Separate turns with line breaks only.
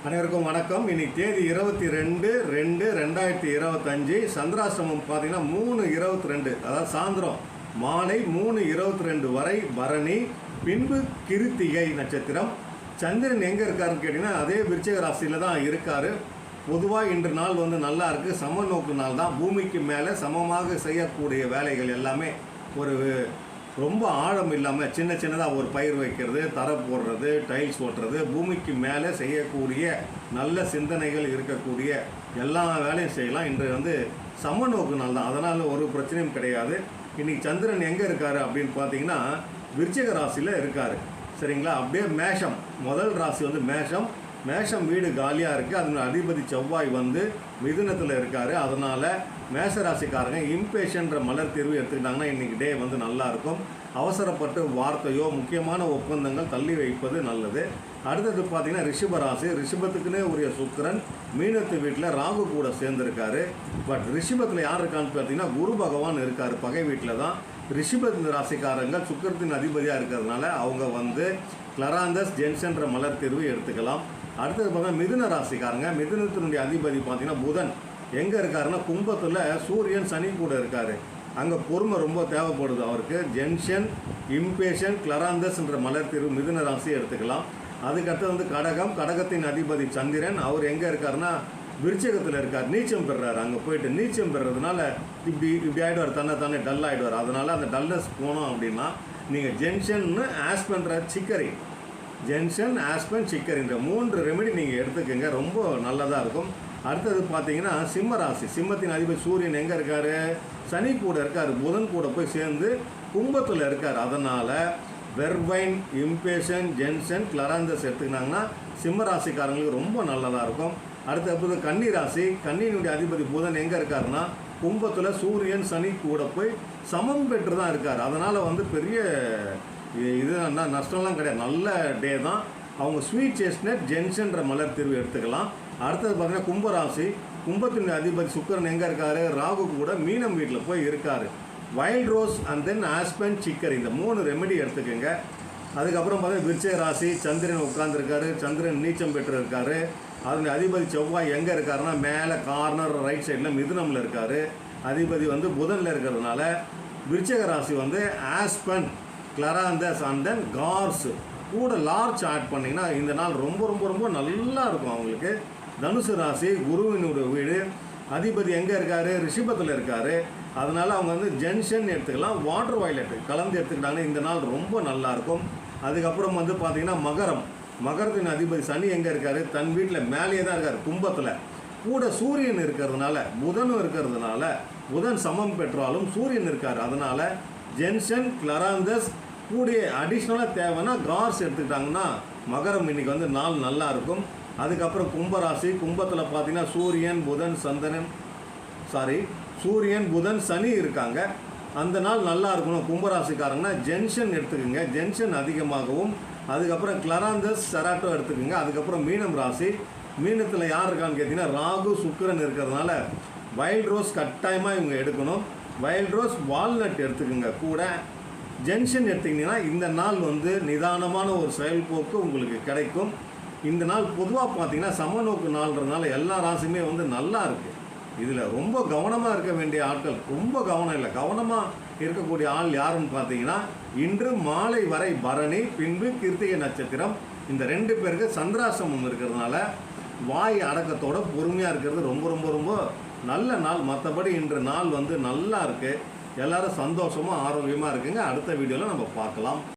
அனைவருக்கும் வணக்கம். இன்னைக்கு தேதி 22/2/2025. சந்திராசிரமம் பார்த்தீங்கன்னா 3:22, அதாவது சாயந்தரம் மாலை 3:22 வரை பரணி, பின்பு கிருத்திகை நட்சத்திரம். சந்திரன் எங்கே இருக்காருன்னு கேட்டிங்கன்னா அதே விருச்சிக ராசியில் தான் இருக்கார். பொதுவாக இன்று நாள் நல்லா இருக்குது. சம நோக்கு நாள் தான். பூமிக்கு மேலே சமமாக செய்யக்கூடிய வேலைகள் எல்லாமே ஒரு ரொம்ப ஆழம் இல்லாமல் சின்ன சின்னதாக ஒரு பயிர் வைக்கிறது, தரை போடுறது, டைல்ஸ் ஓட்டுறது, பூமிக்கு மேலே செய்யக்கூடிய நல்ல சிந்தனைகள் இருக்கக்கூடிய எல்லா வேலையும் செய்யலாம். இன்று சம நோக்கு நாள் தான். அதனால் ஒரு பிரச்சனையும் கிடையாது. இன்றைக்கி சந்திரன் எங்கே இருக்கார் அப்படின்னு பார்த்தீங்கன்னா விருச்சிக ராசியில் இருக்கார். சரிங்களா? அப்படியே மேஷம், முதல் ராசி மேஷம். மேஷம் வீடு காலியாக இருக்குது. அதனால் அதிபதி செவ்வாய் மிதுனத்தில் இருக்கார். அதனால் மேஷராசிக்காரங்க இம்பேஷன்ற மலர் தீர்வு எடுத்துக்கிட்டாங்கன்னா இன்றைக்கி டே நல்லாயிருக்கும். அவசரப்பட்டு வார்த்தையோ முக்கியமான ஒப்பந்தங்கள் தள்ளி வைப்பது நல்லது. அடுத்தது பார்த்திங்கன்னா ரிஷபராசி. ரிஷபத்துக்குன்னே உரிய சுக்கிரன் மீனத்து வீட்டில் ராகு கூட சேர்ந்துருக்காரு. பட் ரிஷபத்தில் யார் இருக்கான்னு பார்த்தீங்கன்னா குரு பகவான் இருக்கார். பகை வீட்டில் தான். ரிஷப ராசிக்காரங்க சுக்கிரத்தின் அதிபதியாக இருக்கிறதுனால அவங்க கிளராந்தஸ் ஜென்சன்ற மலர் தீர்வு எடுத்துக்கலாம். அடுத்தது பார்த்தா மிதுன ராசிக்காரங்க. மிதுனத்தினுடைய அதிபதி பார்த்திங்கன்னா புதன் எங்கே இருக்காருன்னா கும்பத்தில் சூரியன் சனி கூட இருக்கார். அங்கே பொறுமை ரொம்ப தேவைப்படுது அவருக்கு. ஜென்ஷன், இம்பேஷன், கிளராந்தஸ்ன்ற மலர் தீர்வு மிதுன ராசி எடுத்துக்கலாம். அதுக்கடுத்து கடகம். கடகத்தின் அதிபதி சந்திரன். அவர் எங்கே இருக்காருன்னா விருச்சிகத்தில் இருக்கார். நீச்சம் பெறுறாரு. அங்கே போயிட்டு நீச்சம் பெறுறதுனால இப்படி ஆகிடுவார். தானே டல் ஆகிடுவார். அதனால் அந்த டல்னஸ் போனோம் அப்படின்னா நீங்கள் ஜென்ஷன்னு ஆஸ்பென்ற சிக்கரி, ஜென்ஷன், ஆஸ்பென், சிக்கரி இந்த 3 ரெமெடி நீங்கள் எடுத்துக்கோங்க. ரொம்ப நல்லதாக இருக்கும். அடுத்தது பார்த்தீங்கன்னா சிம்ம ராசி. சிம்மத்தின் அதிபதி சூரியன் எங்கே இருக்கார்? சனி கூட இருக்கார். புதன் கூட போய் சேர்ந்து கும்பத்தில் இருக்கார். அதனால் வெர்வைன், இம்பேஷன், ஜென்சன், கிளராந்தஸ் எடுத்துக்கினாங்கன்னா சிம்ம ராசிக்காரங்களுக்கு ரொம்ப நல்லதாக இருக்கும். அடுத்தது கன்னி ராசி. கன்னியினுடைய அதிபதி புதன் எங்கே இருக்காருன்னா கும்பத்தில் சூரியன் சனி கூட போய் சமம் பெற்று தான் இருக்கார். அதனால் பெரிய இது நஷ்டம்லாம் கிடையாது. நல்ல டே தான். அவங்க ஸ்வீட் சேஸ்னட் ஜென்ஷன்ற மலர் தீர்வு எடுத்துக்கலாம். அடுத்தது பார்த்தீங்கன்னா கும்பராசி. கும்பத்தினுடைய அதிபதி சுக்கிரன் எங்கே இருக்கார்? ராகு கூட மீனம் வீட்டில் போய் இருக்கார். Wild rose and then aspen, Shikhar இந்த 3 ரெமெடி எடுத்துக்கோங்க. அதுக்கப்புறம் பார்த்தீங்கன்னா விருச்சிக ராசி. சந்திரன் உட்கார்ந்துருக்காரு. சந்திரன் நீச்சம் பெற்று இருக்கார். அதனுடைய அதிபதி செவ்வாய் எங்கே இருக்காருன்னா மேலே கார்னர் ரைட் சைடில் மிதுனமில் இருக்கார். அதிபதி புதனில் இருக்கிறதுனால விருச்சிக ராசி ஆஸ்பென், கிளராந்தஸ் அண்ட் தென் கார்ஸ் கூட லார்ஜ் ஆட் பண்ணிங்கன்னா இந்த நாள் ரொம்ப ரொம்ப ரொம்ப நல்லா இருக்கும் அவங்களுக்கு. தனுசு ராசி. குருவினுடைய வீடு. அதிபதி எங்கே இருக்கார்? ரிஷபத்தில் இருக்கார். அதனால் அவங்க ஜென்ஷன் எடுத்துக்கலாம். வாட்டர் வயலட் கலந்து எடுத்துக்கிட்டாங்கன்னா இந்த நாள் ரொம்ப நல்லாயிருக்கும். அதுக்கப்புறம் பார்த்திங்கன்னா மகரம். மகரத்தின் அதிபதி சனி எங்கே இருக்கார்? தன் வீட்டில் மேலேயே தான் இருக்கார். கும்பத்தில் கூட சூரியன் இருக்கிறதுனால, புதனும் இருக்கிறதுனால, புதன் சமம் பெற்றாலும் சூரியன் இருக்கார். அதனால் ஜென்ஷன், கிளராந்தஸ் கூடிய அடிஷ்னலாக தேவைன்னா கார்ஸ் எடுத்துக்கிட்டாங்கன்னா மகரம் இன்றைக்கி நாள் நல்லா இருக்கும். அதுக்கப்புறம் கும்பராசி. கும்பத்தில் பார்த்தீங்கன்னா சூரியன் புதன் சனி இருக்காங்க. அந்த நாள் நல்லா இருக்கணும் கும்பராசிக்காரங்கன்னா ஜென்ஷன் எடுத்துக்கோங்க. ஜென்ஷன் அதிகமாகவும். அதுக்கப்புறம் கிளராந்தஸ், செராட்டோ எடுத்துக்கோங்க. அதுக்கப்புறம் மீனம் ராசி. மீனத்தில் யார் இருக்கான்னு கேட்டிங்கன்னா ராகு சுக்கிரன் இருக்கிறதுனால வைல்ட் ரோஸ் கட்டாயமாக இவங்க எடுக்கணும். வைல்ட் ரோஸ், வால்நட் எடுத்துக்கோங்க. கூட ஜென்ஷன் எடுத்திங்கன்னா இந்த நாள் நிதானமான ஒரு செயல்போக்கு உங்களுக்கு கிடைக்கும். இந்த நாள் பொதுவாக பார்த்தீங்கன்னா சமநோக்கு நாள்ன்றதுனால எல்லா ராசியுமே நல்லா இருக்குது. இதில் ரொம்ப கவனமாக இருக்க வேண்டிய ஆட்கள், ரொம்ப கவனம் இல்லை, கவனமாக இருக்கக்கூடிய ஆள் யாருன்னு பார்த்தீங்கன்னா இன்று மாலை வரை பரணி, பின்பு கிருத்திகை நட்சத்திரம். இந்த 2 பேருக்கு சந்திராசிரமம் இருக்கிறதுனால வாய் அடக்கத்தோட பொறுமையாக இருக்கிறது ரொம்ப ரொம்ப ரொம்ப நல்ல நாள். மற்றபடி இன்று நாள் நல்லா இருக்குது. எல்லோரும் சந்தோஷமாக ஆரோக்கியமாக இருக்குங்க. அடுத்த வீடியோவில் நம்ம பார்க்கலாம்.